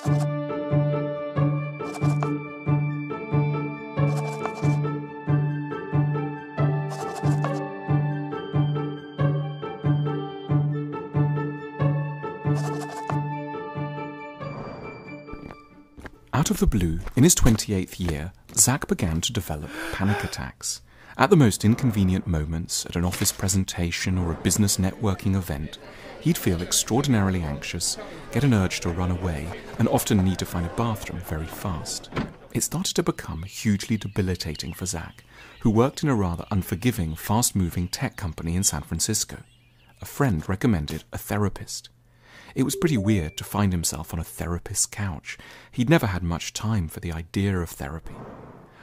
Out of the blue, in his 28th year, Zach began to develop panic attacks. At the most inconvenient moments, at an office presentation or a business networking event, he'd feel extraordinarily anxious, get an urge to run away, and often need to find a bathroom very fast. It started to become hugely debilitating for Zach, who worked in a rather unforgiving, fast-moving tech company in San Francisco. A friend recommended a therapist. It was pretty weird to find himself on a therapist's couch. He'd never had much time for the idea of therapy.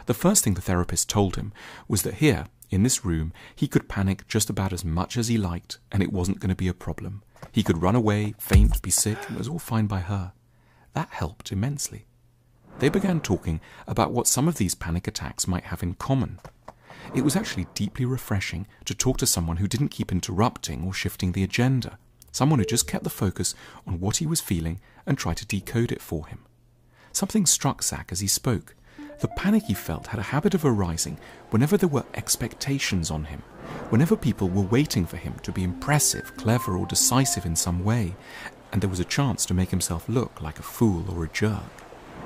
The first thing the therapist told him was that here, in this room, he could panic just about as much as he liked, and it wasn't going to be a problem. He could run away, faint, be sick, and it was all fine by her. That helped immensely. They began talking about what some of these panic attacks might have in common. It was actually deeply refreshing to talk to someone who didn't keep interrupting or shifting the agenda. Someone who just kept the focus on what he was feeling and tried to decode it for him. Something struck Zach as he spoke. The panic he felt had a habit of arising whenever there were expectations on him, whenever people were waiting for him to be impressive, clever, or decisive in some way, and there was a chance to make himself look like a fool or a jerk.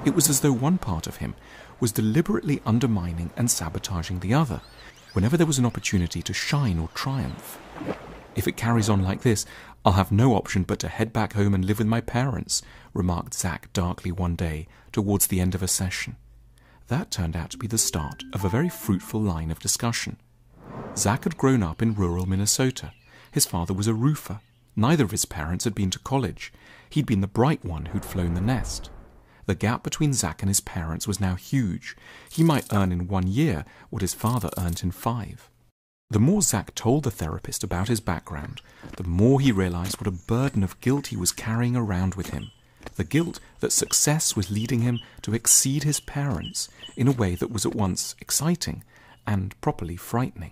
It was as though one part of him was deliberately undermining and sabotaging the other, whenever there was an opportunity to shine or triumph. "If it carries on like this, I'll have no option but to head back home and live with my parents," remarked Zach darkly one day towards the end of a session. That turned out to be the start of a very fruitful line of discussion. Zach had grown up in rural Minnesota. His father was a roofer. Neither of his parents had been to college. He'd been the bright one who'd flown the nest. The gap between Zach and his parents was now huge. He might earn in 1 year what his father earned in 5. The more Zach told the therapist about his background, the more he realized what a burden of guilt he was carrying around with him. The guilt that success was leading him to exceed his parents in a way that was at once exciting and properly frightening.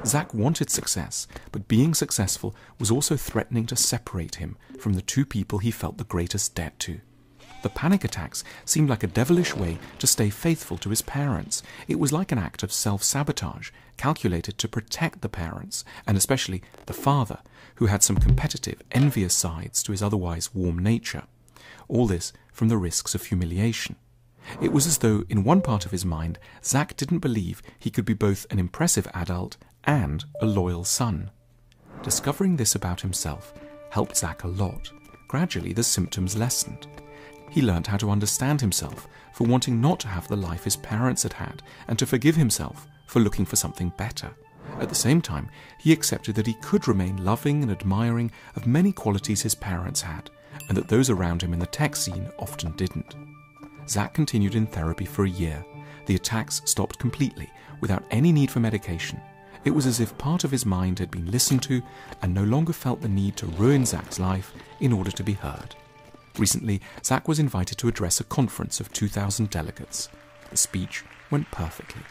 Zach wanted success, but being successful was also threatening to separate him from the two people he felt the greatest debt to. The panic attacks seemed like a devilish way to stay faithful to his parents. It was like an act of self-sabotage, calculated to protect the parents, and especially the father, who had some competitive, envious sides to his otherwise warm nature. All this from the risks of humiliation. It was as though, in one part of his mind, Zach didn't believe he could be both an impressive adult and a loyal son. Discovering this about himself helped Zach a lot. Gradually, the symptoms lessened. He learned how to understand himself for wanting not to have the life his parents had had, and to forgive himself for looking for something better. At the same time, he accepted that he could remain loving and admiring of many qualities his parents had, and that those around him in the tech scene often didn't. Zach continued in therapy for a year. The attacks stopped completely, without any need for medication. It was as if part of his mind had been listened to and no longer felt the need to ruin Zach's life in order to be heard. Recently, Zach was invited to address a conference of 2,000 delegates. The speech went perfectly.